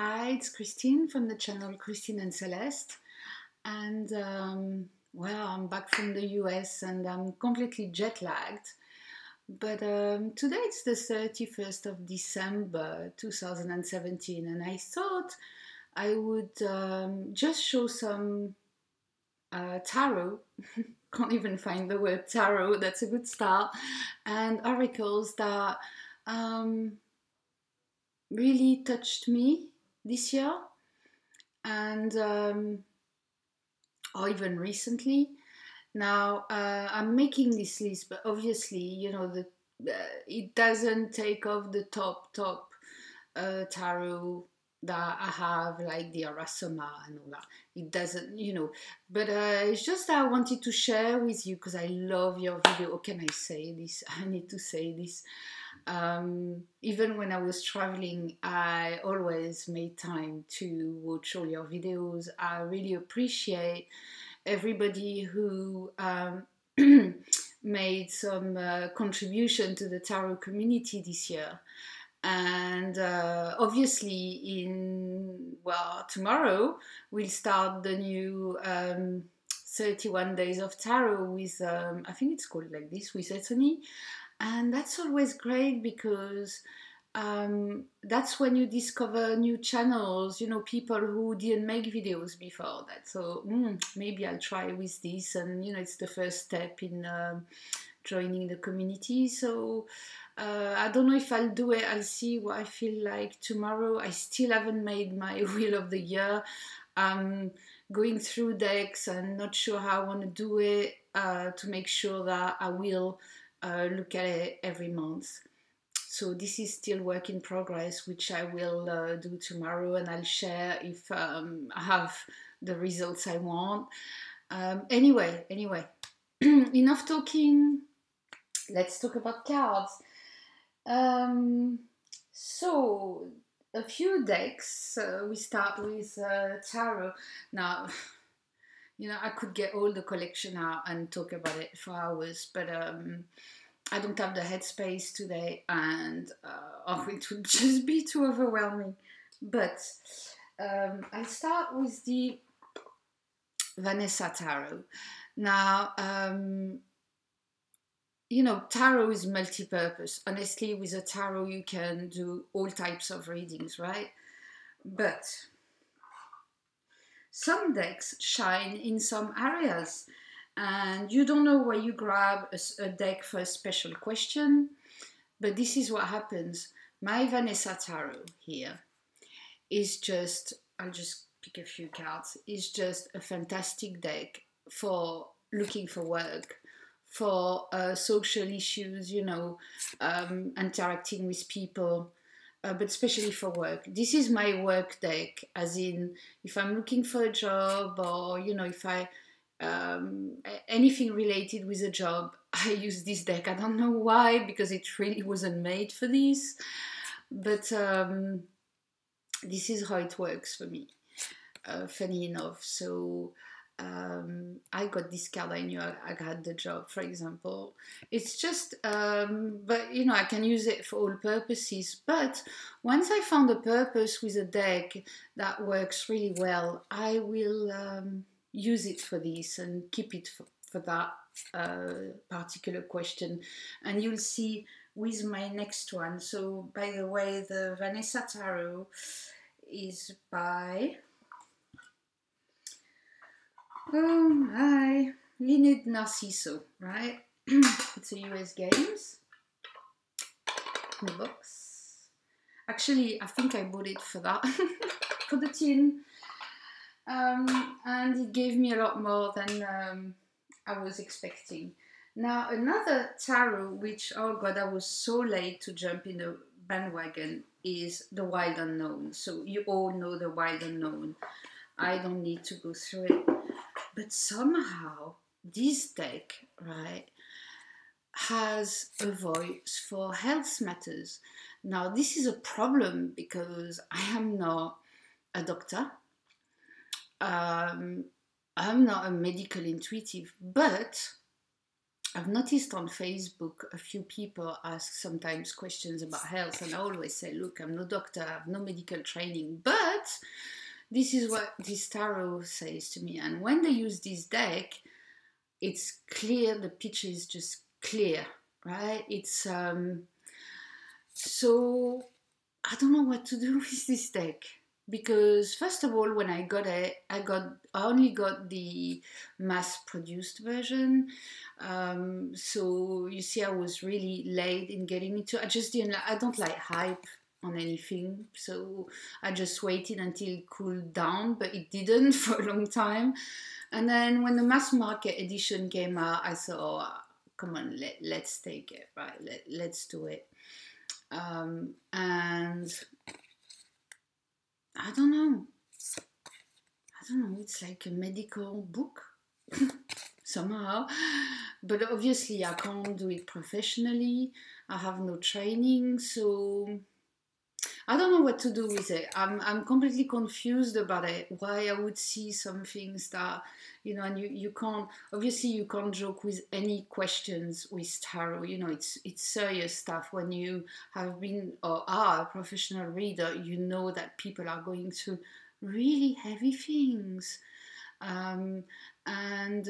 Hi, it's Christine from the channel Christine and Celeste. And well, I'm back from the US and I'm completely jet lagged. But today it's the 31st of December 2017, and I thought I would just show some tarot. Can't even find the word tarot, that's a good start. And oracles that um, really touched me this year. And or even recently. Now I'm making this list, but obviously, it doesn't take off the top tarot that I have, like the Arasoma and all that. It doesn't, But it's just that I wanted to share with you because I love your video. Oh, can I say this? I need to say this. Even when I was traveling, I always made time to watch all your videos. I really appreciate everybody who made some contribution to the tarot community this year. And obviously, tomorrow we'll start the new 31 Days of Tarot with, I think it's called like this, with Ethony. And that's always great because that's when you discover new channels, people who didn't make videos before that. So maybe I'll try with this, and it's the first step in joining the community. So I don't know if I'll do it. I'll see what I feel like tomorrow. I still haven't made my wheel of the year. I'm going through decks and not sure how I want to do it to make sure that I will look at it every month. So this is still work in progress, which I will do tomorrow, and I'll share if I have the results I want. Anyway, enough talking. Let's talk about cards. So a few decks. We start with tarot. Now, I could get all the collection out and talk about it for hours, but I don't have the headspace today, and it would just be too overwhelming. But I'll start with the Vanessa Tarot. Now, tarot is multi-purpose. Honestly, with a tarot, you can do all types of readings, right? But some decks shine in some areas, and you don't know where you grab a deck for a special question, but this is what happens. My Vanessa Tarot here is just, I'll just pick a few cards, is just a fantastic deck for looking for work, for social issues, interacting with people, but especially for work. This is my work deck, as in if I'm looking for a job, or if I anything related with a job, I use this deck. I don't know why, because it really wasn't made for this, but this is how it works for me, funny enough. So I got this card, I knew I had the job, for example. It's just, but I can use it for all purposes. But once I found a purpose with a deck that works really well, I will use it for this and keep it for that particular question. And you'll see with my next one. So, by the way, the Vanessa Tarot is by Lined Narciso, right? It's a US Games in the box. Actually, I think I bought it for that, for the tin. And it gave me a lot more than I was expecting. Now, another tarot, which, oh god, I was so late to jump in the bandwagon, is the Wild Unknown. So you all know the Wild Unknown. I don't need to go through it. But somehow, this deck, right, has a voice for health matters. Now, this is a problem because I am not a doctor. I'm not a medical intuitive, but I've noticed on Facebook a few people ask sometimes questions about health, and I always say, look, I'm no doctor, I have no medical training, but this is what this tarot says to me. And when they use this deck, it's clear, the picture is just clear, right? It's so I don't know what to do with this deck, because first of all, when I got it, I only got the mass-produced version. So you see, I was really late in getting into. I don't like hype on anything, so I just waited until it cooled down, but it didn't for a long time. And then when the mass market edition came out, I thought, oh, come on, let's take it, right? Let's do it. And I don't know. It's like a medical book somehow. But obviously, I can't do it professionally. I have no training, so I don't know what to do with it. I'm completely confused about it. Why I would see some things that, and you can't, obviously you can't joke with any questions with tarot. It's serious stuff. When you have been or are a professional reader, you know that people are going through really heavy things. And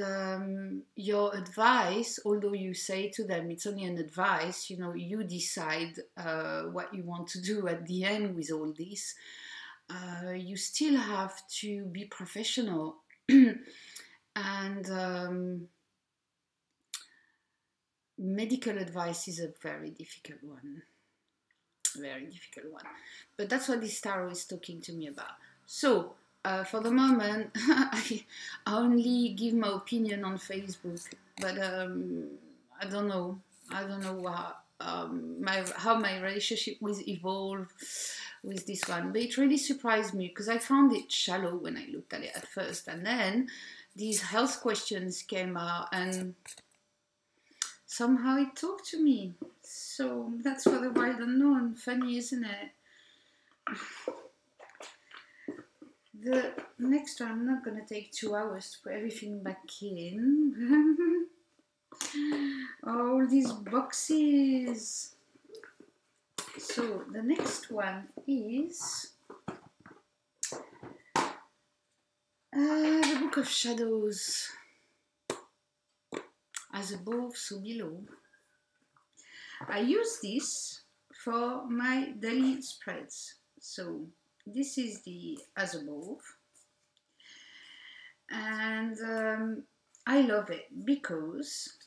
your advice, although you say to them it's only an advice, you decide what you want to do at the end with all this. You still have to be professional. And medical advice is a very difficult one. Very difficult one. But that's what this tarot is talking to me about. So, for the moment, I only give my opinion on Facebook, but I don't know how my relationship will evolve with this one. But it really surprised me because I found it shallow when I looked at it at first, and then these health questions came out, and somehow it talked to me. So that's for the wild unknown. Funny, isn't it? The next one, I'm not going to take 2 hours to put everything back in. All these boxes. So the next one is the Book of Shadows. As above, so below. I use this for my daily spreads. So this is the As Above, and I love it because,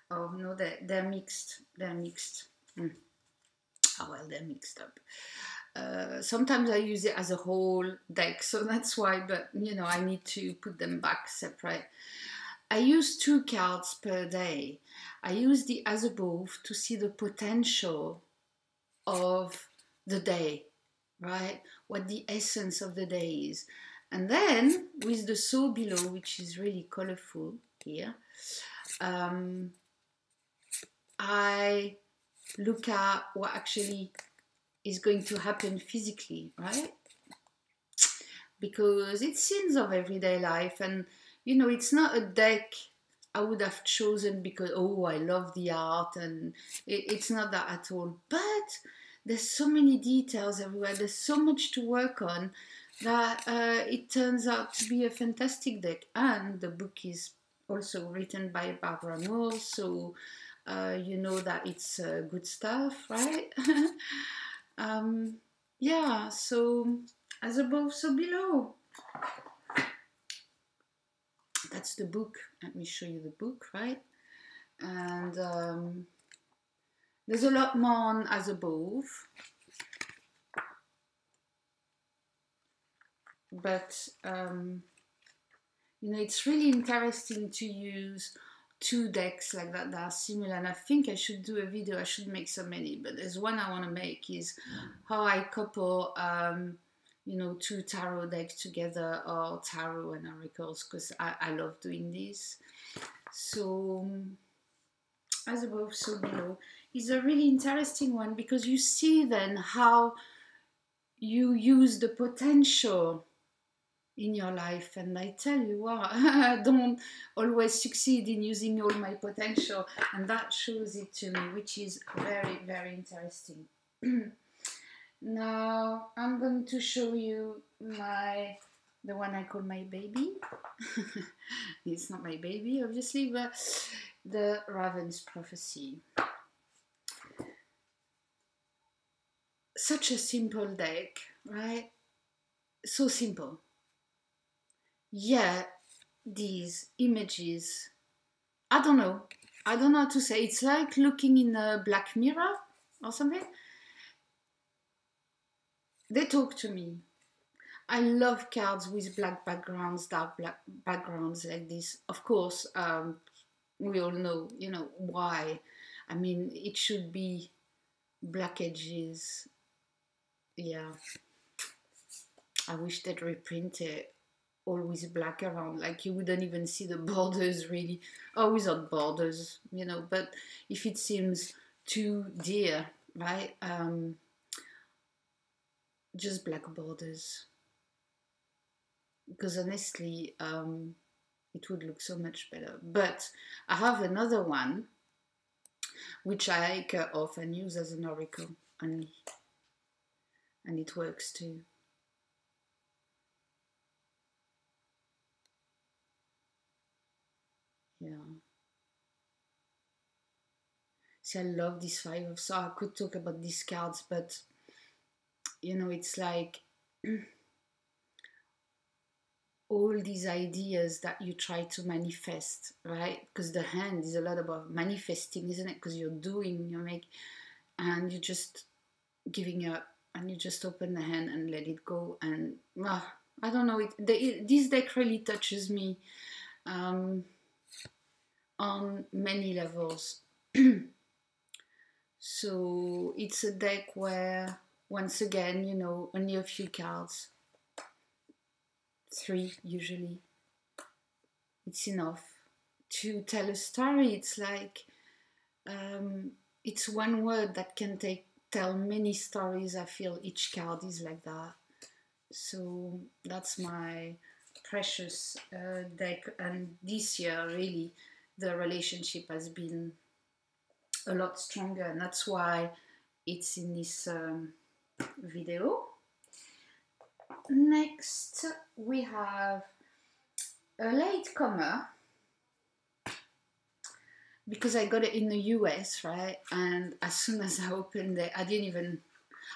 oh no, they're mixed. They're mixed. Oh well, they're mixed up. Sometimes I use it as a whole deck, so that's why. But I need to put them back separate. I use 2 cards per day. I use the As Above to see the potential of the day. Right? What the essence of the day is. And then with the So Below, which is really colorful here, I look at what actually is going to happen physically, right? Because it's scenes of everyday life, and it's not a deck I would have chosen because, oh, I love the art, and it's not that at all. But there's so many details everywhere, there's so much to work on that it turns out to be a fantastic deck. And the book is also written by Barbara Moore, so you know that it's good stuff, right? Yeah, so As Above, so below. That's the book. Let me show you the book, right? And there's a lot more on As Above, but it's really interesting to use 2 decks like that are similar, and I think I should do a video. I should make so many, but there's one I want to make is how I couple 2 tarot decks together, or tarot and oracles, because I love doing this. So As Above, so below is a really interesting one, because you see then how you use the potential in your life. And I tell you what, I don't always succeed in using all my potential, and that shows it to me, which is very, very interesting. Now I'm going to show you the one I call my baby. It's not my baby, obviously, but the Raven's Prophecy. Such a simple deck, right? So simple. Yeah, these images, I don't know how to say. It's like looking in a Black Mirror or something. They talk to me. I love cards with black backgrounds, dark black backgrounds like this. Of course, we all know, why. I mean, it should be black edges. Yeah, I wish they'd reprint it always black around, like you wouldn't even see the borders really, or without borders, but if it seems too dear, right, just black borders, because honestly it would look so much better. But I have another one which I often use as an oracle only, and it works too. Yeah. See, I love this Five of Swords. I could talk about these cards, but it's like all these ideas that you try to manifest, right? Because the hand is a lot about manifesting, isn't it? Because you're doing, you make, and you're just giving up, and you just open the hand and let it go. And I don't know, this deck really touches me on many levels. So it's a deck where, once again, only a few cards, 3 usually, it's enough to tell a story. It's like it's one word that can tell many stories. I feel each card is like that. So that's my precious deck, and this year really the relationship has been a lot stronger, and that's why it's in this video. Next we have a latecomer, because I got it in the US, right? And as soon as I opened it, I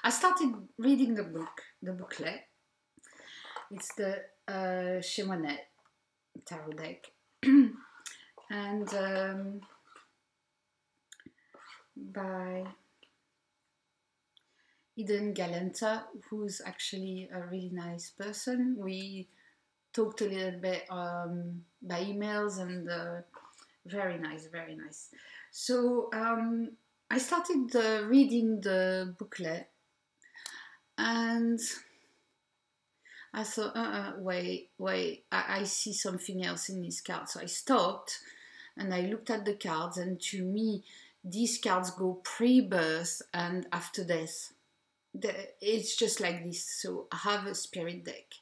started reading the booklet. It's the Shemonet tarot deck. And by Eden Galenta, who's actually a really nice person. We talked a little bit by emails, and very nice, very nice. So I started reading the booklet, and I thought, wait, I see something else in this card. So I stopped and I looked at the cards, and to me, these cards go pre-birth and after death. It's just like this. So I have a spirit deck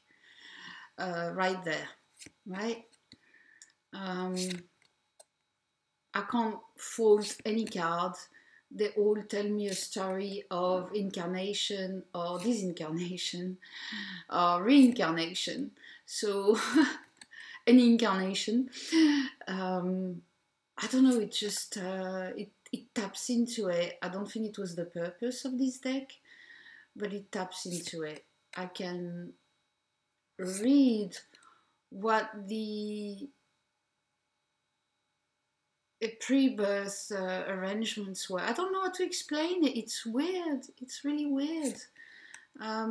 right there, right? I can't fault any card. They all tell me a story of incarnation or disincarnation or reincarnation. So any incarnation. I don't know, it just it taps into it. I don't think it was the purpose of this deck, but it taps into it. I can read what the pre-birth arrangements were. I don't know how to explain it. It's weird. It's really weird. I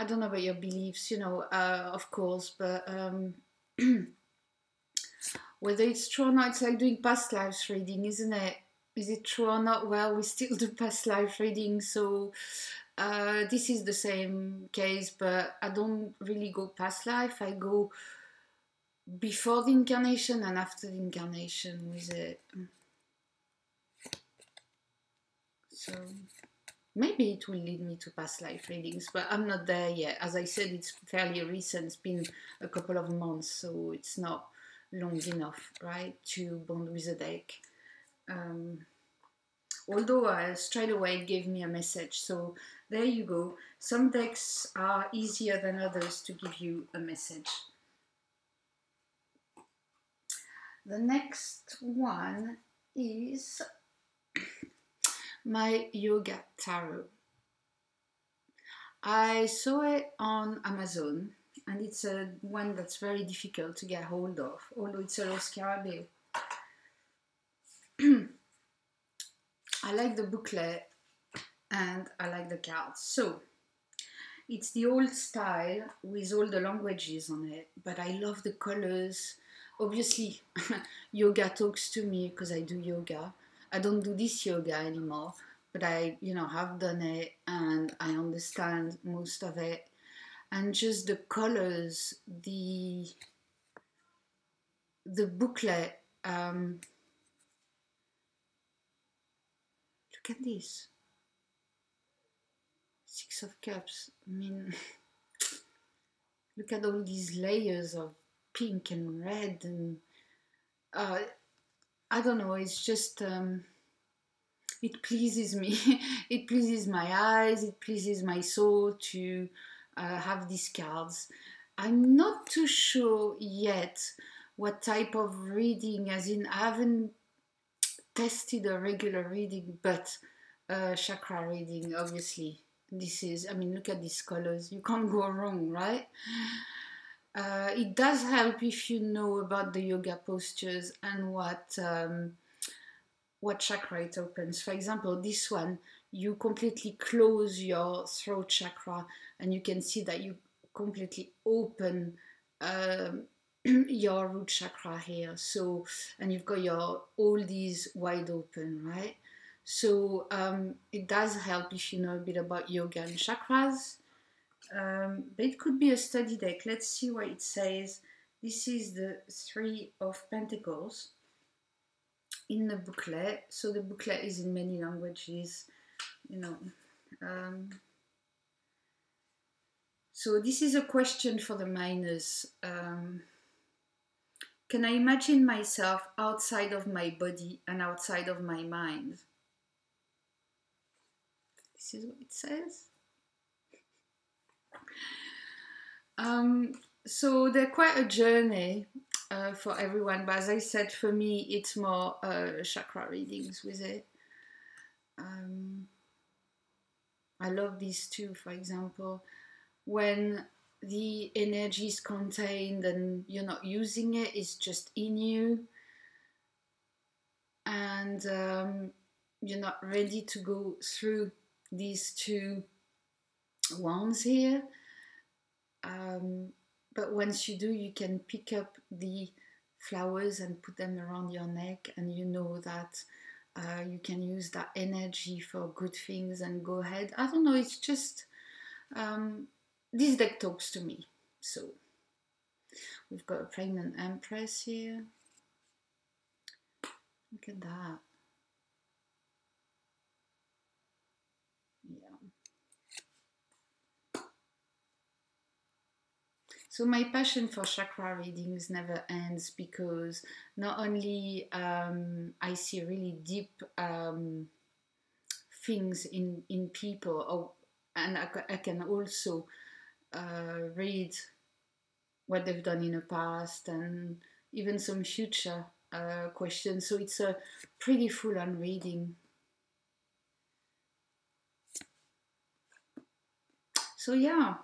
don't know about your beliefs, of course, but whether it's true or not, it's like doing past lives reading, isn't it? Is it true or not? Well, we still do past life reading, so this is the same case, but I don't really go past life. I go before the incarnation and after the incarnation with it. So Maybe it will lead me to past life readings, but I'm not there yet. As I said, it's fairly recent. It's been a couple of months, so it's not long enough, right, to bond with a deck. Um, Although straight away it gave me a message. So there you go. Some decks are easier than others to give you a message. The next one is my Yoga Tarot. I saw it on Amazon, and it's a one that's very difficult to get hold of, although it's a Lo Scarabeo. I like the booklet and I like the cards. So it's the old style with all the languages on it, but I love the colors. Obviously, yoga talks to me because I do yoga. I don't do this yoga anymore, but I, have done it and I understand most of it. And just the colors, the booklet. Look at this. Six of Cups. I mean, look at all these layers of pink and red, and I don't know, it's just it pleases me. It pleases my eyes, it pleases my soul to have these cards. I'm not too sure yet what type of reading, as in I haven't tested a regular reading, but chakra reading, obviously. This is, I mean, look at these colors. You can't go wrong, right? It does help if you know about the yoga postures and what chakra it opens. For example, this one, you completely close your throat chakra, and you can see that you completely open your root chakra here. So, and you've got all these wide open, right? So it does help if you know a bit about yoga and chakras. But it could be a study deck. Let's see what it says. This is the Three of Pentacles in the booklet. So the booklet is in many languages, you know. So this is a question for the miners. Can I imagine myself outside of my body and outside of my mind? This is what it says. So they're quite a journey for everyone, but as I said, for me, it's more chakra readings with it. I love these two, for example. When the energy is contained and you're not using it, it's just in you, and you're not ready to go through these two wands here. But once you do, you can pick up the flowers and put them around your neck, and you know that you can use that energy for good things and go ahead. I don't know, it's just this deck talks to me. So we've got a pregnant empress here. Look at that. So my passion for chakra readings never ends, because not only I see really deep things in people, and I can also read what they've done in the past and even some future questions. So it's a pretty full-on reading. So yeah.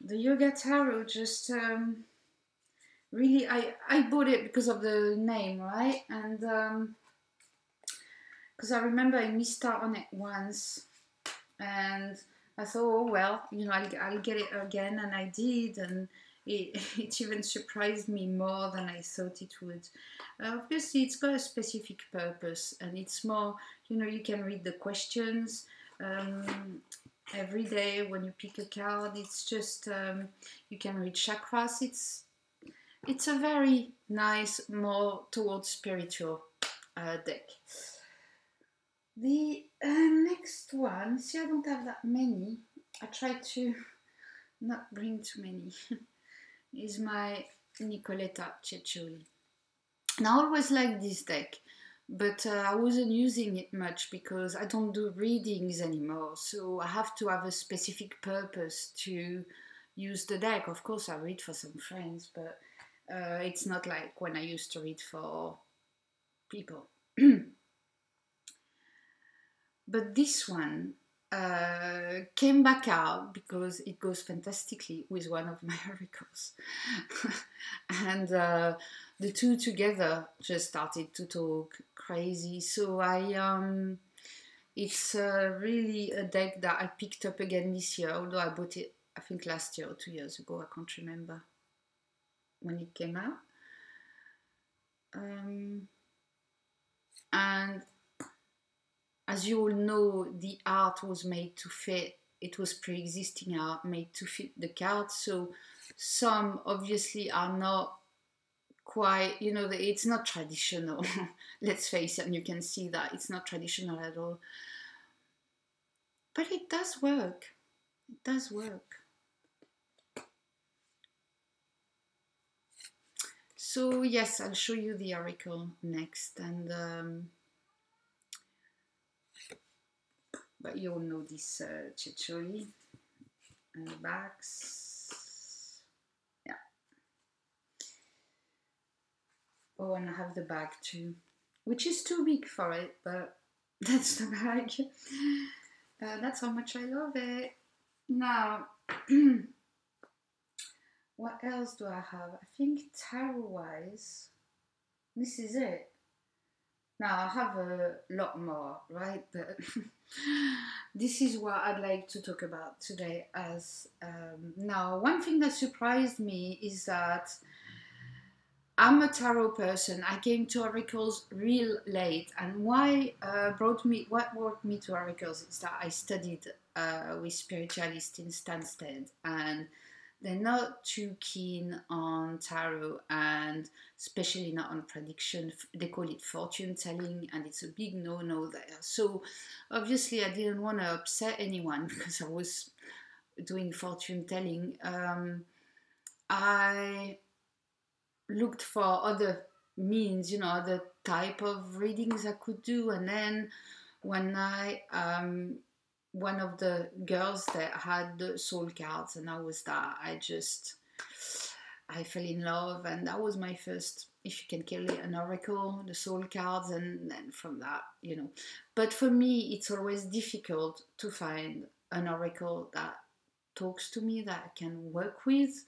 The Yoga Tarot just really, I bought it because of the name, right? And because I remember I missed out on it once, and I thought, oh well, I'll get it again, and I did, and it even surprised me more than I thought it would. Obviously, it's got a specific purpose, and it's more, you can read the questions. Every day when you pick a card, it's just you can read chakras. It's a very nice, more towards spiritual deck. The next one, see, I don't have that many. I try to not bring too many. Is my Nicoletta Ceccioli. And I always liked this deck, but I wasn't using it much because I don't do readings anymore. So I have to have a specific purpose to use the deck. Of course, I read for some friends, but it's not like when I used to read for people. But this one came back out because it goes fantastically with one of my oracles. And the two together just started to talk crazy. So it's really a deck that I picked up again this year, although I bought it, I think last year or 2 years ago, I can't remember when it came out. And as you all know, the art was made to fit. It was pre-existing art made to fit the cards. So some obviously are not quite, it's not traditional. Let's face it, and you can see that it's not traditional at all. But it does work. It does work. So yes, I'll show you the oracle next, and but you all know this Ceccioli and the backs. Yeah. Oh, and I have the bag too, which is too big for it, but that's the bag. That's how much I love it. Now, what else do I have? I think tarot-wise, this is it. Now, I have a lot more, right? But this is what I'd like to talk about today. Now, one thing that surprised me is that I'm a tarot person. I came to oracles real late, and what brought me to oracles is that I studied with spiritualists in Stansted, and they're not too keen on tarot, and especially not on prediction. They call it fortune telling, and it's a big no-no there. So obviously, I didn't want to upset anyone because I was doing fortune telling. I looked for other means, other type of readings I could do. And then one night, one of the girls that had the soul cards, and I was that. I fell in love, and that was my first, if you can call it an oracle, the soul cards, and then from that, But for me, it's always difficult to find an oracle that talks to me, that I can work with.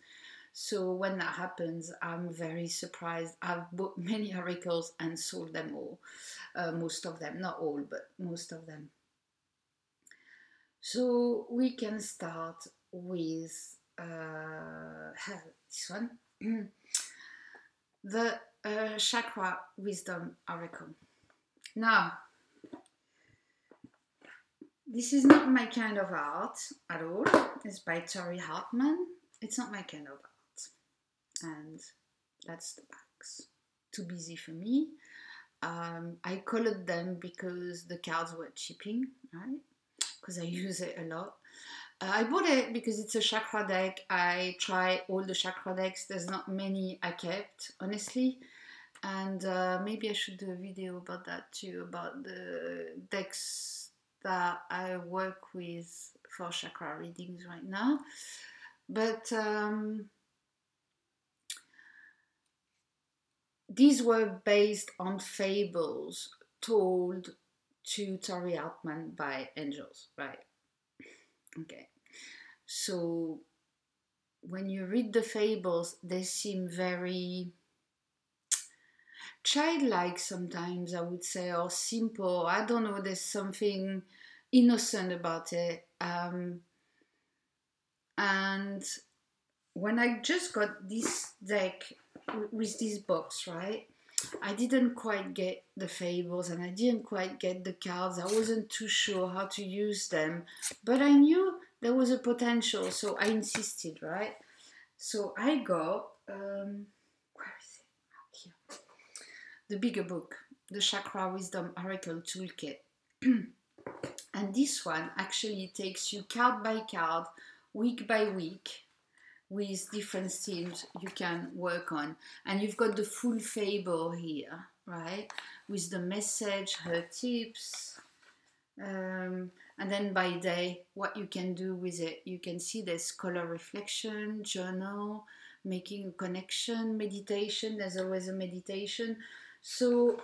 So when that happens, I'm very surprised. I've bought many oracles and sold them all. Most of them, not all, but most of them. So we can start with this one. The Chakra Wisdom Oracle. Now, this is not my kind of art at all. It's by Tori Hartman. It's not my kind of art. And that's the backs. Too busy for me. I colored them because the cards were chipping, right? Because I use it a lot. I bought it because it's a chakra deck. I try all the chakra decks. There's not many I kept, honestly. And maybe I should do a video about that too, about the decks that I work with for chakra readings right now. But these were based on fables told to Tori Hartman by angels, right? Okay. So when you read the fables, they seem very childlike sometimes, I would say, or simple. I don't know, there's something innocent about it. And when I just got this deck with this box, right, I didn't quite get the fables and I didn't quite get the cards. I wasn't too sure how to use them, but I knew there was a potential, so I insisted, right? So I got, where is it? Here. The bigger book, the Chakra Wisdom Oracle Toolkit. And this one actually takes you card by card, week by week, with different themes you can work on. And you've got the full fable here, right? With the message, her tips, and then by day, what you can do with it. You can see there's color reflection, journal, making a connection, meditation. There's always a meditation. So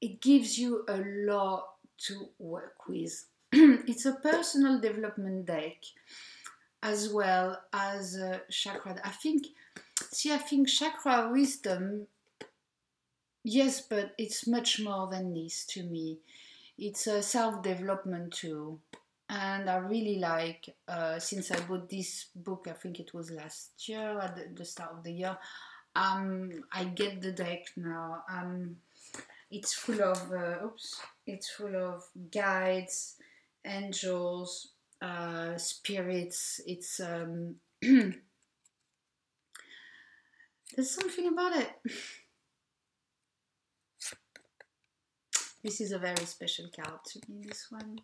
it gives you a lot to work with. It's a personal development deck as well as chakra. I think chakra wisdom, yes, but it's much more than this to me. It's a self-development tool. And I really like, since I bought this book, I think it was last year, at the start of the year, I get the deck now. It's full of, it's full of guides, angels, spirits. It's, there's something about it. This is a very special card to me, this one.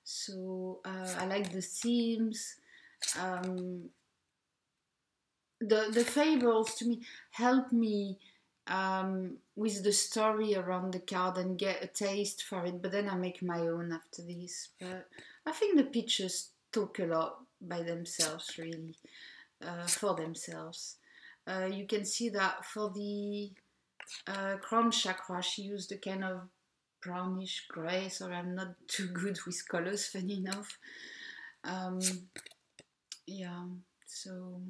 So I like the themes. The fables to me help me with the story around the card and get a taste for it, but then I make my own after this. But I think the pictures talk a lot by themselves, really, for themselves. You can see that for the crown chakra, she used a kind of brownish grey, so I'm not too good with colors, funny enough. Yeah, so...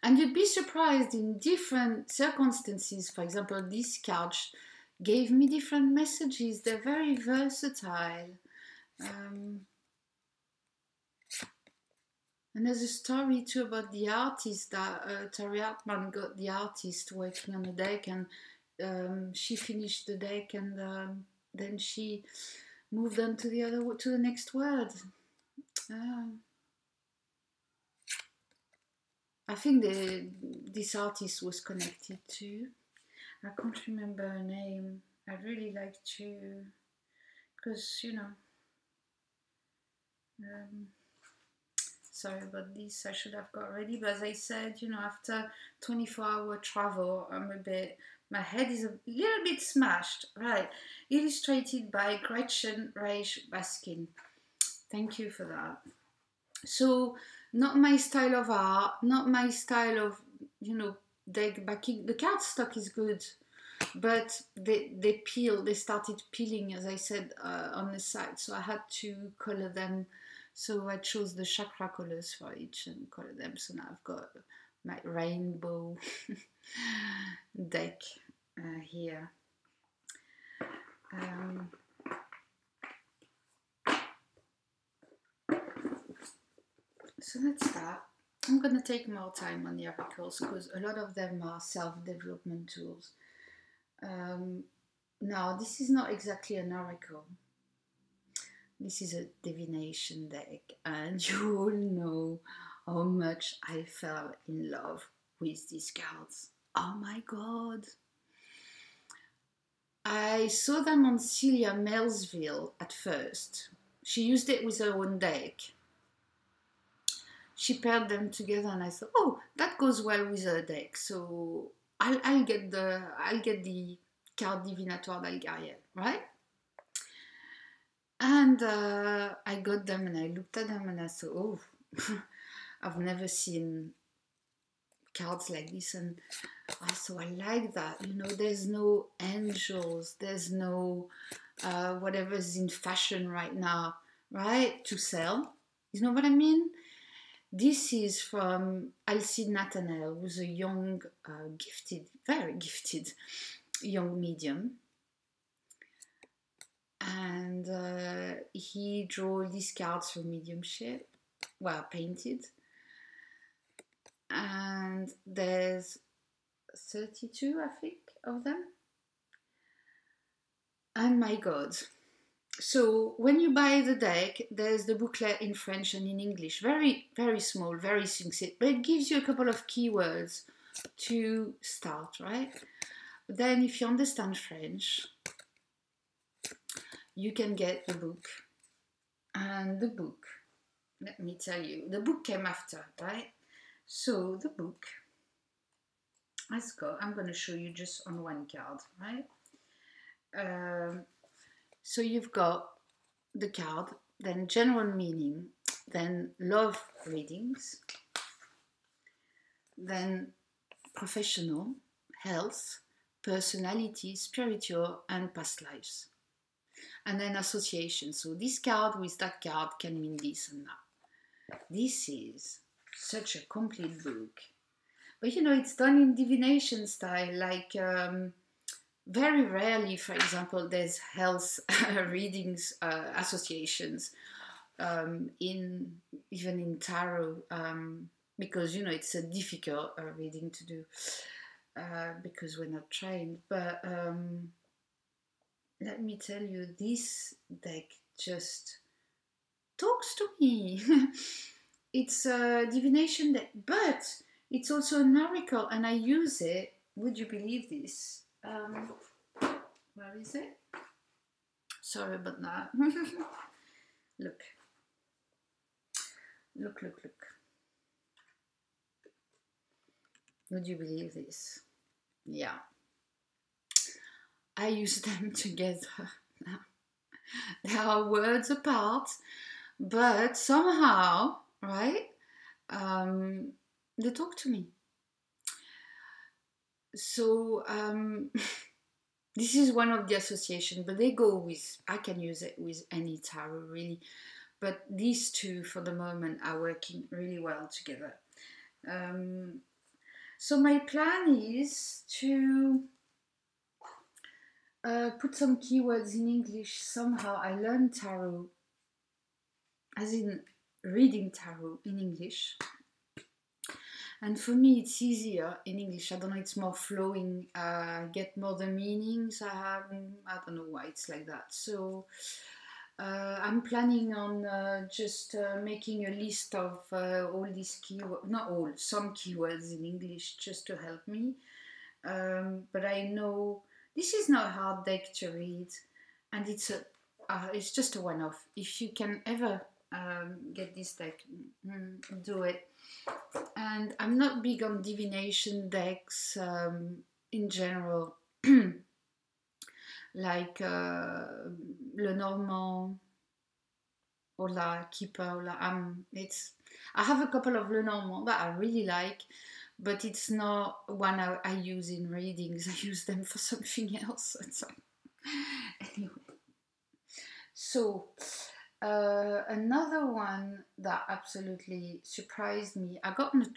And you'd be surprised in different circumstances. For example, this card gave me different messages. They're very versatile. And there's a story too about the artist that Terry Hartman got the artist working on the deck, and she finished the deck, and then she moved on to the next word. I think this artist was connected to. I can't remember her name. I'd really like to, because sorry about this. I should have got ready, but as I said, after 24-hour travel, my head is a little bit smashed. Right, illustrated by Gretchen Reich Baskin. Thank you for that. So, not my style of art, not my style of, deck backing. The cardstock is good, but they started peeling, as I said, on the side, so I had to color them. So I chose the chakra colors for each and color them. So now I've got my rainbow deck here. So that's that. I'm going to take more time on the oracles because a lot of them are self-development tools. Now, this is not exactly an oracle. This is a divination deck, and you all know how much I fell in love with these cards. Oh my god! I saw them on Celia Melville at first. She used it with her own deck. She paired them together, and I thought, oh, that goes well with her deck. So I'll get the card divinatoire d'Algariel, right? And I got them, and I looked at them, and I thought, oh, I've never seen cards like this, and I thought, I like that. There's no angels, there's no whatever's in fashion right now, right, to sell. You know what I mean? This is from Alcide Nathanael, who's a young, very gifted young medium. And he drew these cards for mediumship, well, painted. And there's 32, I think, of them. And my god. So when you buy the deck, there's the booklet in French and in English. Very, very small, very succinct, but it gives you a couple of keywords to start, right? Then if you understand French, you can get the book. And the book, let me tell you, the book came after, right? So the book, let's go. I'm going to show you just on one card, right? So you've got the card, then general meaning, then love readings, then professional, health, personality, spiritual, and past lives. And then association. So this card with that card can mean this and that. This is such a complete book. But you know, it's done in divination style, like very rarely, for example, there's health readings associations even in tarot, because you know it's a difficult reading to do because we're not trained. But let me tell you, this deck just talks to me. It's a divination deck, but it's also an oracle, and I use it. Would you believe this? Where is it? Sorry about that. Look. Look. Would you believe this? Yeah. I use them together. They are words apart, but somehow, right, they talk to me. So this is one of the associations, but they go with, I can use it with any tarot really, but these two for the moment are working really well together. So my plan is to put some keywords in English. Somehow I learned tarot, as in reading tarot in English. And for me, it's easier in English. I don't know, it's more flowing. Get more the meanings. I don't know why it's like that. So I'm planning on just making a list of all these keywords, not all, some keywords in English just to help me. But I know this is not a hard deck to read, and it's just a one-off. If you can ever get this deck, do it. And I'm not big on divination decks in general, like Lenormand or La Keeper. Or I have a couple of Lenormand that I really like, but it's not one I use in readings. I use them for something else. So, anyway, so another one that absolutely surprised me, I got in a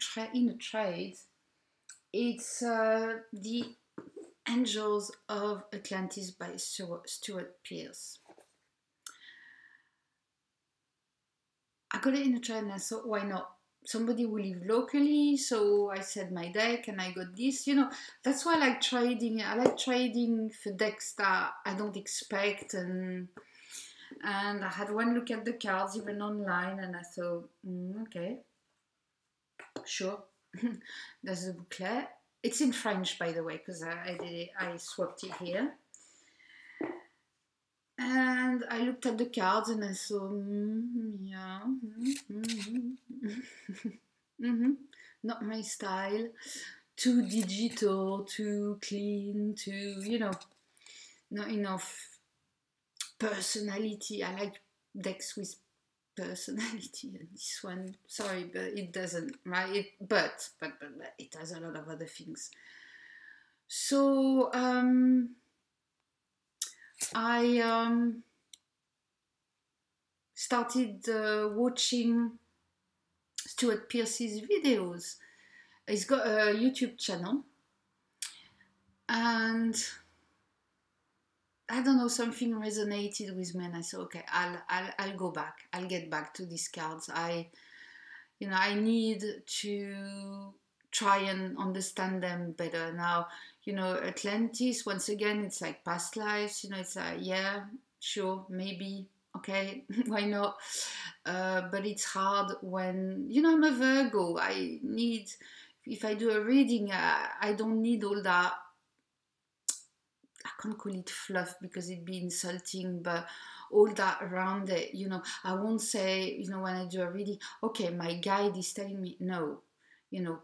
trade. It's The Angels of Atlantis by Stuart Pearce. I got it in a trade and I thought, why not? Somebody who live locally, so I said my deck and I got this. You know, that's why I like trading. I like trading for decks that I don't expect, and I had one look at the cards even online and I thought, okay, sure. There's a booklet. It's in French, by the way, because I swapped it here. And I looked at the cards and I thought, yeah, not my style. Too digital, too clean, not enough personality. I like decks with personality, and this one, sorry, but it doesn't, right? But it has a lot of other things. So I started watching Stuart Pearce's videos. He's got a YouTube channel, and I don't know, something resonated with me, and I said, okay, I'll go back. I'll get back to these cards. I need to try and understand them better now. Atlantis, once again, it's like past lives. It's like, yeah, sure, maybe, okay, why not? But it's hard when, I'm a Virgo. If I do a reading, I don't need all that can't call it fluff because it'd be insulting, but all that around it, you know. I won't say, you know, when I do a reading, okay, my guide is telling me, no, you know,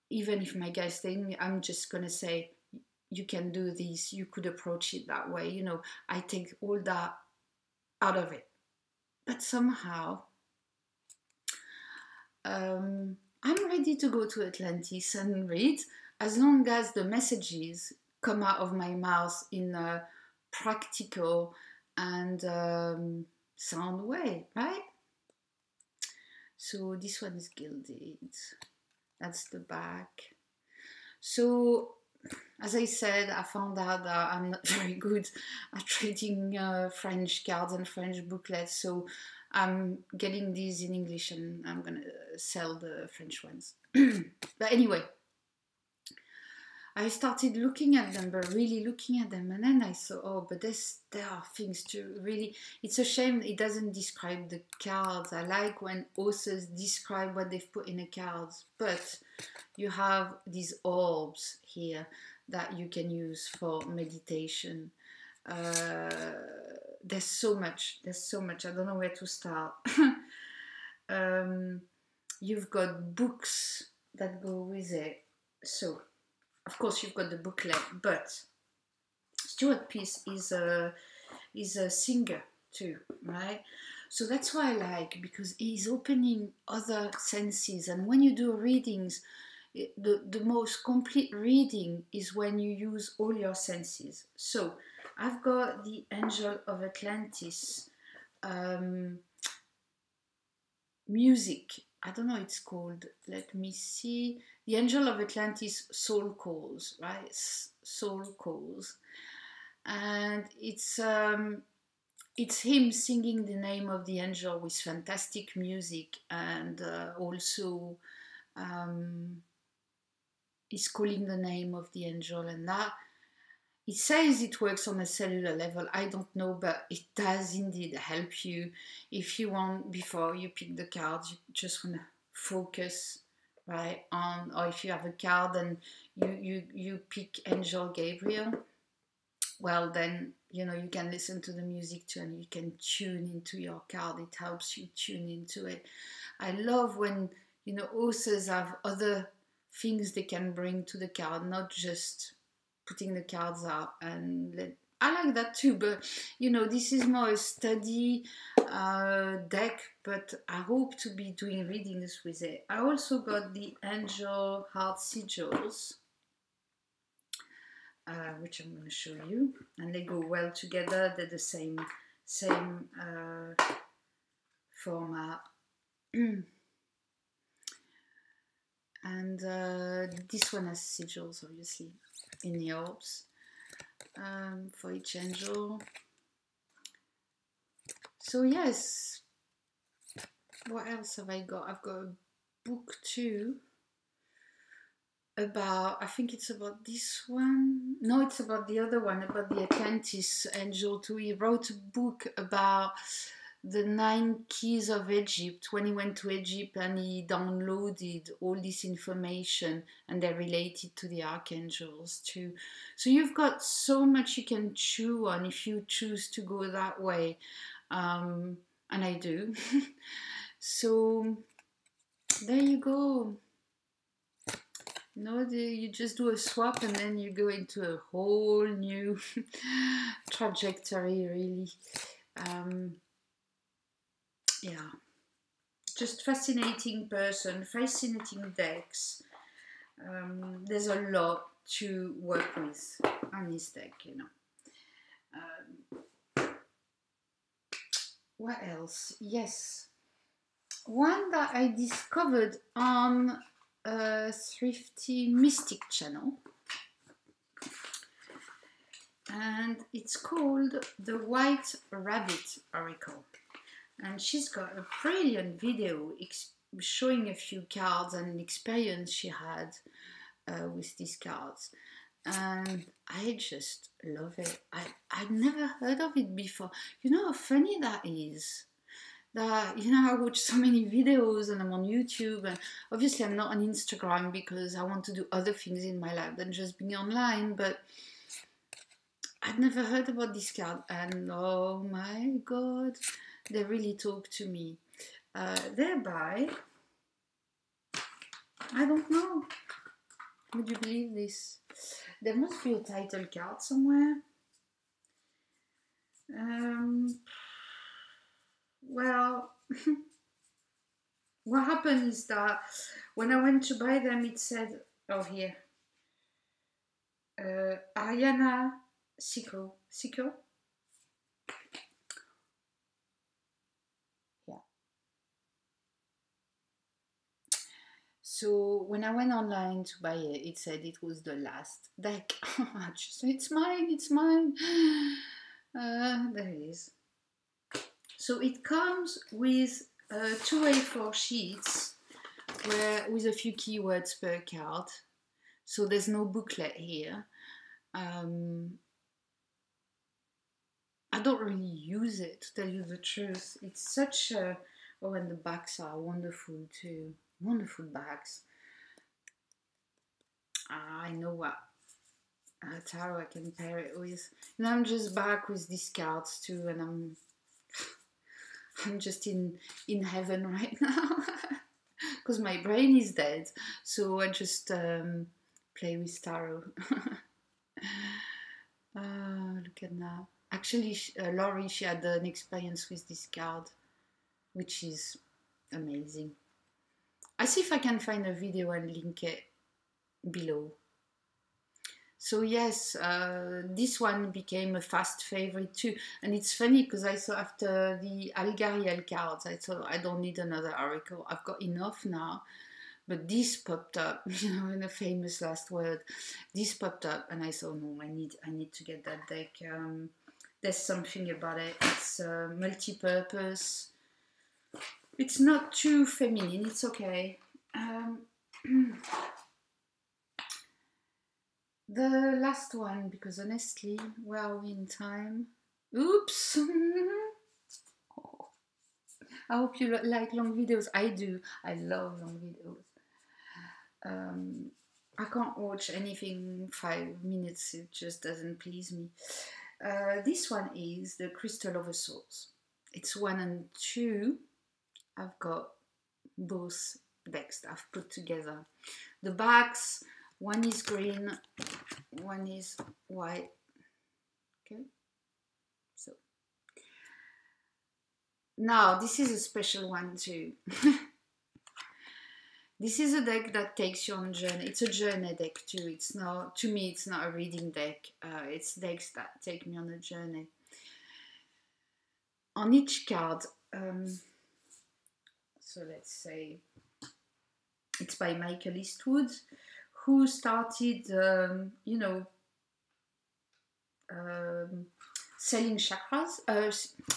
even if my guide is telling me, I'm just gonna say, you can do this, you could approach it that way, you know. I take all that out of it. But somehow, I'm ready to go to Atlantis and read, as long as the messages come out of my mouth in a practical and sound way, right? So this one is gilded. That's the back. So, as I said, I found out that I'm not very good at reading French cards and French booklets, so I'm getting these in English and I'm gonna sell the French ones. But anyway, I started looking at them, but really looking at them, and then I thought, oh, but there are things to really. It's a shame it doesn't describe the cards. I like when authors describe what they've put in the cards, but you have these orbs here that you can use for meditation. There's so much. I don't know where to start. You've got books that go with it. So, of course, you've got the booklet, but Stuart Pearce is a singer too, right? So that's why I like, because he's opening other senses. And when you do readings, the most complete reading is when you use all your senses. So I've got the Angel of Atlantis music. I don't know what it's called. Let me see. The Angel of Atlantis Soul Calls, right? Soul Calls. And it's him singing the name of the angel with fantastic music, and also he's calling the name of the angel, and that it says it works on a cellular level. I don't know, but it does indeed help you. If you want, before you pick the cards, you just want to focus, right, on, or if you have a card and you pick Angel Gabriel, well then, you know, you can listen to the music too, and you can tune into your card. It helps you tune into it. I love when, you know, authors have other things they can bring to the card, not just putting the cards out. And I like that too, but you know, this is more a study deck, but I hope to be doing readings with it. I also got the Angel Heart Sigils, which I'm going to show you, and they go well together. They're the same format. And this one has sigils, obviously, in the orbs for each angel. So yes, what else have I got? I've got a book too about, I think it's about this one. No, it's about the other one, about the Atlantis angel too. He wrote a book about the 9 keys of Egypt, when he went to Egypt and he downloaded all this information, and they're related to the archangels too. So you've got so much you can chew on if you choose to go that way, and I do. So there you go. You know, you just do a swap and then you go into a whole new trajectory, really. Yeah, just fascinating person, fascinating decks. There's a lot to work with on this deck, you know. What else? Yes, one that I discovered on a Thrifty Mystic channel, and it's called the White Rabbit Oracle. And she's got a brilliant video showing a few cards and an experience she had with these cards. And I just love it. I'd never heard of it before. You know how funny that is? That, you know, I watch so many videos and I'm on YouTube, and obviously I'm not on Instagram because I want to do other things in my life than just being online, but I'd never heard about this card, and oh my god, they really talk to me. Thereby, I don't know. Would you believe this? There must be a title card somewhere. Well, what happened is that when I went to buy them, it said, oh, here, Ariana Siko. Yeah. So when I went online to buy it, it said it was the last deck. I just said, it's mine. There it is. So it comes with two A4 sheets with a few keywords per card. So there's no booklet here. I don't really use it, to tell you the truth. It's such a... Oh, and the backs are wonderful too. Wonderful bags. I know what tarot I can pair it with. And I'm just back with these cards too, and I'm just in heaven right now. Because my brain is dead. So I just play with tarot. Look at that. Actually, Laurie, she had an experience with this card, which is amazing. I see if I can find a video and link it below. So yes, this one became a fast favorite too. And it's funny because I saw after the Algariel cards, I thought I don't need another oracle. I've got enough now. But this popped up, you know, in a famous last word. This popped up, and I thought, no, I need to get that deck. There's something about it. It's multi-purpose. It's not too feminine. It's okay. The last one, because honestly, where are we in time? Oops. I hope you like long videos. I do. I love long videos. I can't watch anything 5 minutes, it just doesn't please me. This one is the Crystal of the Souls. It's 1 and 2. I've got both decks that I've put together. The backs, one is green, one is white. Okay, so now this is a special one too. This is a deck that takes you on a journey. It's a journey deck too. It's not, to me, it's not a reading deck. It's decks that take me on a journey. On each card, so let's say it's by Michael Eastwood, who started, you know, selling chakras,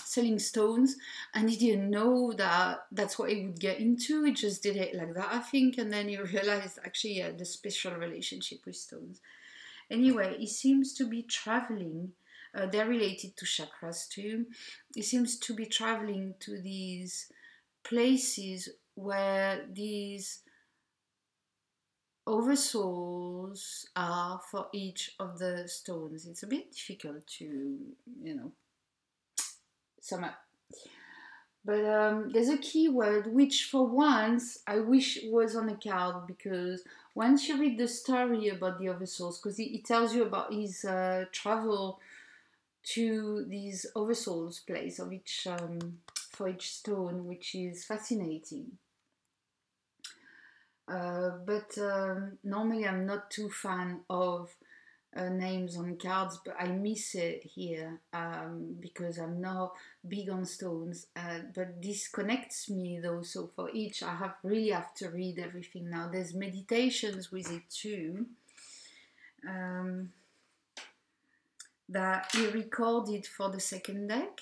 selling stones, and he didn't know that that's what he would get into. He just did it like that, I think, and then he realized actually he had a special relationship with stones. Anyway, he seems to be traveling. They're related to chakras too. He seems to be traveling to these places where these oversouls are for each of the stones. It's a bit difficult to, you know, sum up. But there's a keyword which for once I wish was on a card, because once you read the story about the oversouls, because it tells you about his travel to these oversouls place of each for each stone, which is fascinating. But normally I'm not too fan of names on cards, but I miss it here because I'm not big on stones. But this connects me though, so for each I really have to read everything now. There's meditations with it too. That he recorded for the second deck.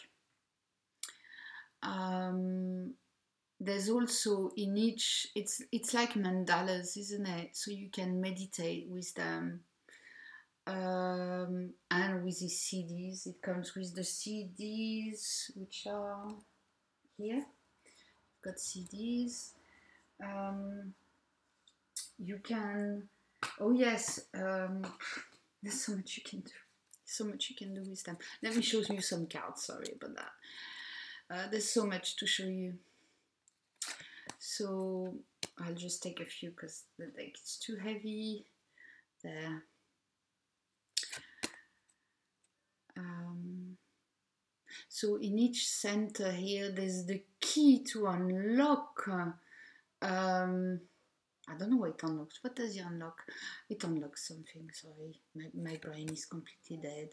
There's also in each, it's like mandalas, isn't it? So you can meditate with them. And with the CDs, it comes with the CDs, which are here. I've got CDs. You can, oh yes, there's so much you can do. So much you can do with them. Let me show you some cards. Sorry about that. There's so much to show you. So I'll just take a few because the deck is too heavy. There. So in each center here, there's the key to unlock. I don't know what it unlocks. What does it unlock? It unlocks something. Sorry, my brain is completely dead.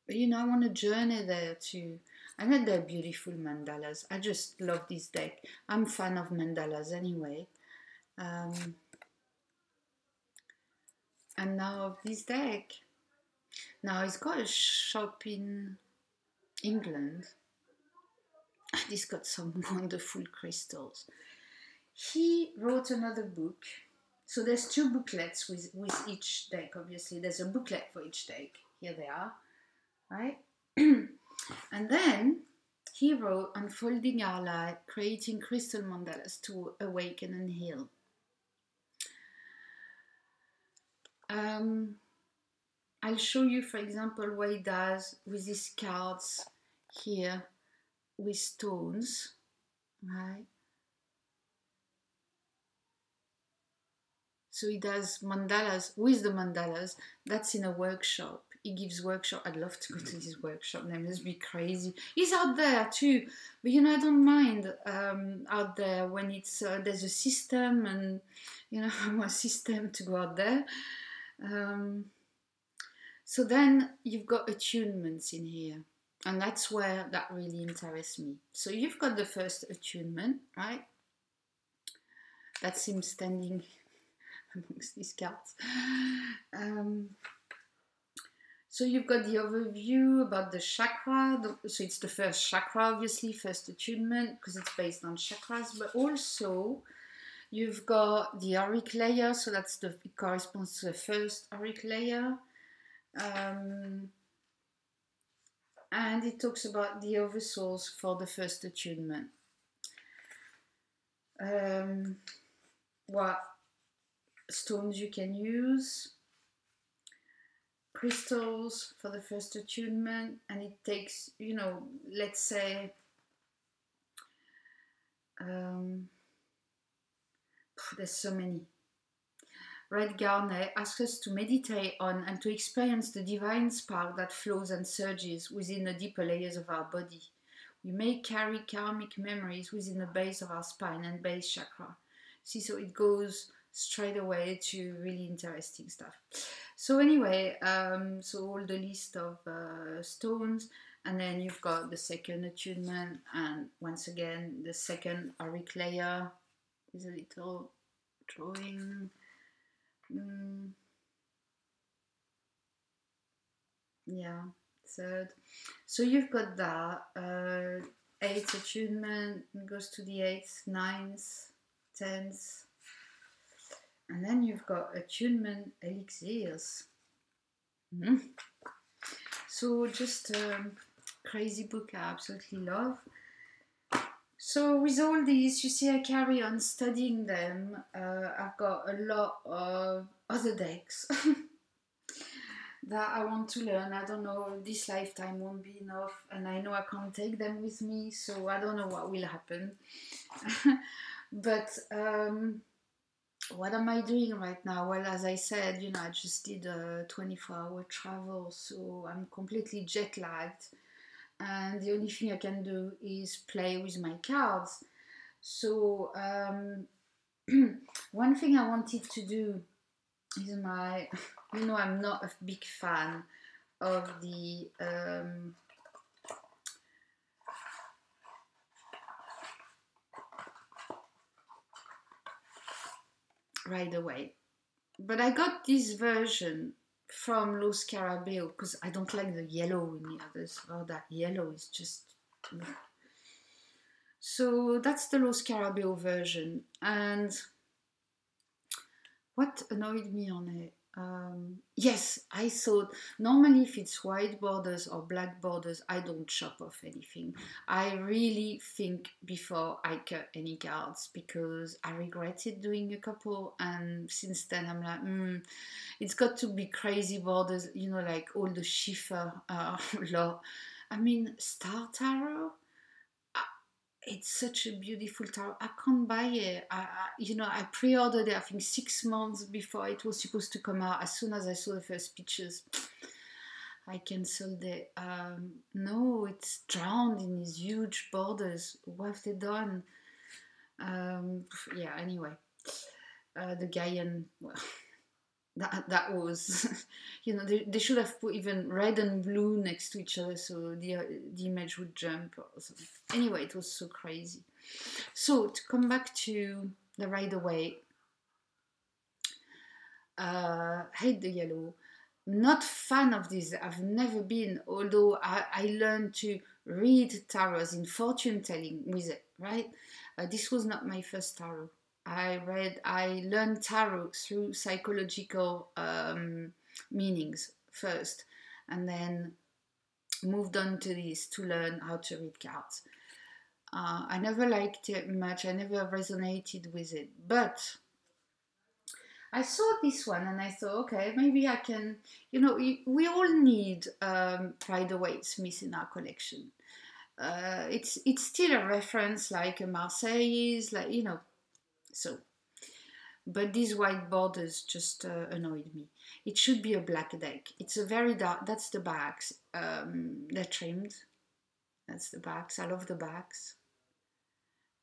But you know, I want to journey there too. I know they're beautiful mandalas. I just love this deck. I'm a fan of mandalas anyway. And now of this deck. Now he's got a shop in England. And he's got some wonderful crystals. He wrote another book. So there's 2 booklets with each deck, obviously. There's a booklet for each deck. Here they are, right? And then he wrote Unfolding Our Light, Creating Crystal Mandalas to Awaken and Heal. I'll show you, for example, what he does with these cards here with stones, right? So he does mandalas with the mandalas. That's in a workshop. He gives workshop. I'd love to go to this workshop. That must be crazy. He's out there too, but you know, I don't mind out there when it's there's a system, and you know, I'm a system to go out there. So then you've got attunements in here, and that's where that really interests me. So you've got the first attunement, right? That's him standing amongst these cards. So you've got the overview about the chakra. So it's the first chakra, obviously, first attunement, because it's based on chakras. But also, you've got the auric layer. So that's it corresponds to the first auric layer. And it talks about the oversouls for the first attunement. What stones you can use, crystals for the first attunement, and it takes, you know, let's say there's so many. Red garnet asks us to meditate on and to experience the divine spark that flows and surges within the deeper layers of our body. We may carry karmic memories within the base of our spine and base chakra. See, so it goes straight away to really interesting stuff. So anyway, so all the list of stones, and then you've got the second attunement, and once again the second auric layer is a little drawing. Yeah, third. So you've got that 8th attunement, goes to the 8th, 9th, 10th, and then you've got attunement elixirs. So just a crazy book I absolutely love. So with all these, you see, I carry on studying them. I've got a lot of other decks that I want to learn. I don't know, this lifetime won't be enough, and I know I can't take them with me, so I don't know what will happen. But what am I doing right now? Well, as I said, you know, I just did a 24-hour travel, so I'm completely jet lagged, and the only thing I can do is play with my cards. So one thing I wanted to do is you know, I'm not a big fan of the right away, but I got this version from Los Carabeo because I don't like the yellow in the others. Oh, that yellow is just... So that's the Los Carabeo version. And what annoyed me on it, Yes, I thought normally if it's white borders or black borders, I don't chop off anything. I really think before I cut any cards because I regretted doing a couple, and since then I'm like, it's got to be crazy borders, you know, like all the Schiffer law. I mean, Star Tarot, it's such a beautiful tarot. I can't buy it. I pre-ordered it, I think 6 months before it was supposed to come out. As soon as I saw the first pictures, I cancelled it. No, it's drowned in these huge borders. What have they done? Yeah, anyway. The Gaian, well, that was, they should have put even red and blue next to each other so the image would jump or something. Anyway, it was so crazy. So to come back to the Rider-Waite, hate the yellow. Not fan of this. I've never been, although I learned to read tarots in fortune telling with it, right? This was not my first tarot. I learned tarot through psychological meanings first, and then moved on to this to learn how to read cards. I never liked it much. I never resonated with it, but I saw this one and I thought, okay, maybe I can, we all need Rider-Waite-Smith in our collection. It's still a reference like a Marseille, so. But these white borders just annoyed me. It should be a black deck. It's a very dark, that's the backs. They're trimmed. That's the backs. I love the backs.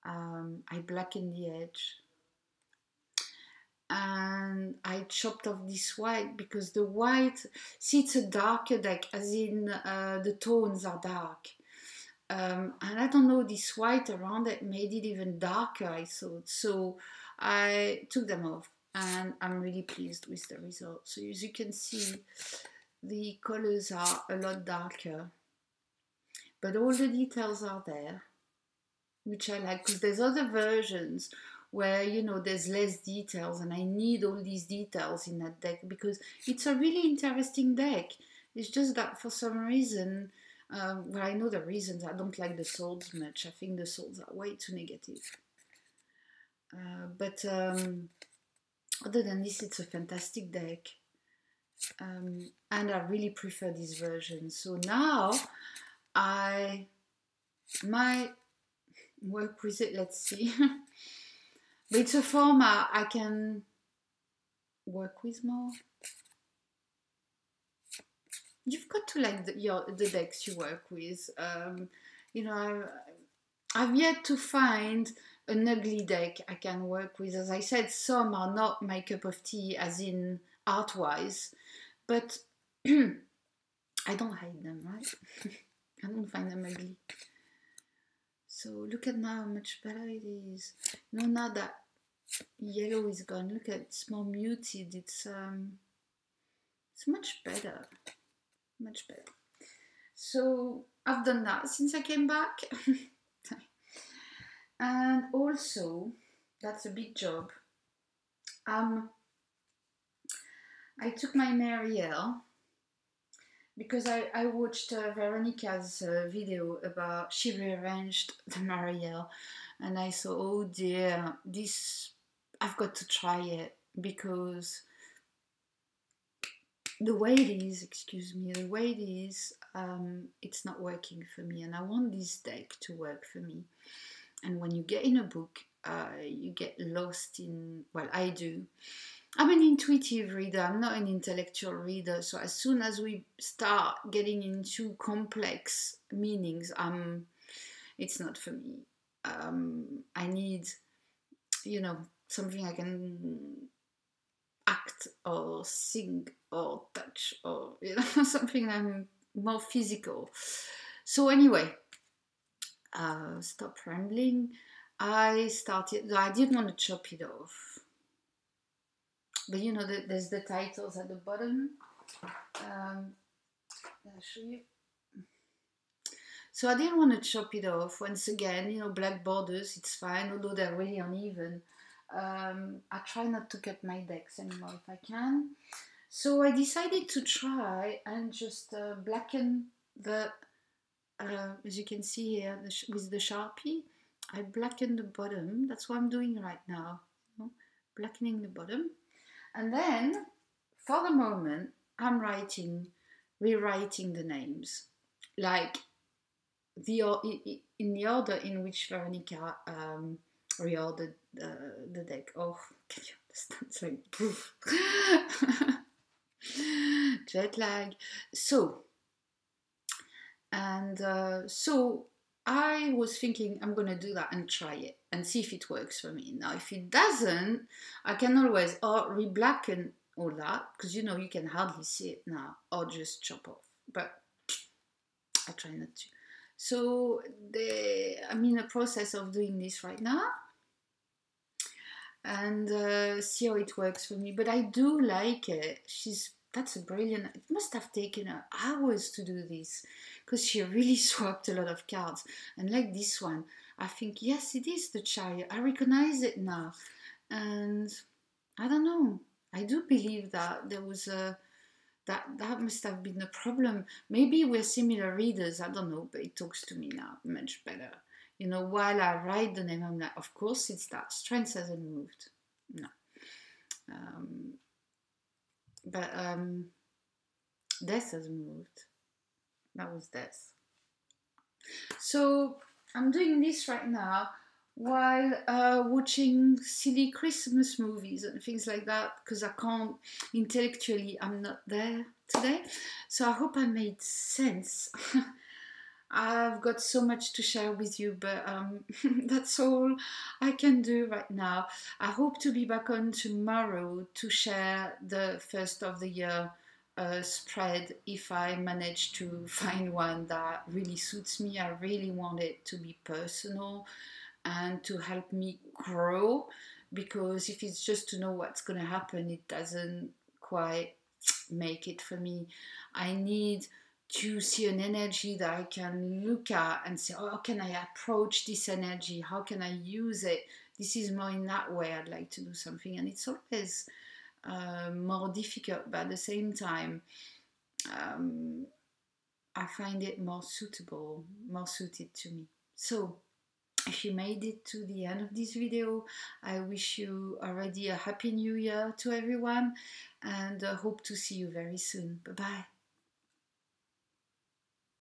I blackened the edge. And I chopped off this white because the white, see, it's a darker deck, as in the tones are dark. And I don't know, this white around it made it even darker, I thought. So I took them off and I'm really pleased with the result. So as you can see, the colors are a lot darker, but all the details are there, which I like, because there's other versions where, there's less details, and I need all these details in that deck because it's a really interesting deck. It's just that for some reason, well, I know the reasons. I don't like the swords much. I think the swords are way too negative. But other than this, it's a fantastic deck. And I really prefer this version. So now I might work with it. Let's see. But it's a format I can work with more. You've got to like the decks you work with. I've yet to find an ugly deck I can work with. As I said, some are not my cup of tea, as in art-wise, but I don't hate them, right? I don't find them ugly. So look at now how much better it is. Now that yellow is gone, look at it's more muted. It's much better. Much better. So I've done that since I came back. And also, that's a big job. I took my Marielle because I watched Veronica's video about, she rearranged the Marielle, and I thought, oh dear, I've got to try it because the way it is, it's not working for me, and I want this deck to work for me. And when you get in a book, you get lost in, well, I do. I'm an intuitive reader, I'm not an intellectual reader, so as soon as we start getting into complex meanings, it's not for me. I need, something I can act or sing or touch or, something I'm more physical. So anyway, stop rambling. I didn't want to chop it off. But there's the titles at the bottom. I'll show you. So I didn't want to chop it off. Once again, black borders, it's fine, although they're really uneven. I try not to cut my decks anymore if I can. So I decided to try and just blacken the, as you can see here, with the Sharpie, I blacken the bottom. That's what I'm doing right now, you know, blackening the bottom. And then, for the moment, I'm rewriting the names, like in the order in which Veronica reordered the deck. Oh, can you understand? It's like poof. Jet lag. So, and so I was thinking I'm gonna do that and try it and see if it works for me. Now, if it doesn't, I can always or re-blacken all that, because you know you can hardly see it now, or just chop off. But I try not to. So I'm in the process of doing this right now, and see how it works for me. But I do like it. That's a brilliant. It must have taken her hours to do this, because she really swapped a lot of cards. And like this one, I think yes, it is the Chariot. I recognize it now, and I don't know. I do believe that there was a that must have been the problem. Maybe we're similar readers. I don't know, but it talks to me now much better. You know, while I write the name, I'm like, of course it's that. Strength hasn't moved. No. Um, but death has moved. That was death. So I'm doing this right now while watching silly Christmas movies and things like that, because I can't, intellectually, I'm not there today. So I hope I made sense. I've got so much to share with you, but that's all I can do right now. I hope to be back on tomorrow to share the first of the year spread if I manage to find one that really suits me. I really want it to be personal and to help me grow, because if it's just to know what's going to happen, it doesn't quite make it for me. I need to see an energy that I can look at and say, oh, how can I approach this energy? How can I use it? This is more in that way I'd like to do something. And it's always more difficult, but at the same time, I find it more suitable, more suited to me. So, if you made it to the end of this video, I wish you already a happy new year to everyone, and hope to see you very soon. Bye bye.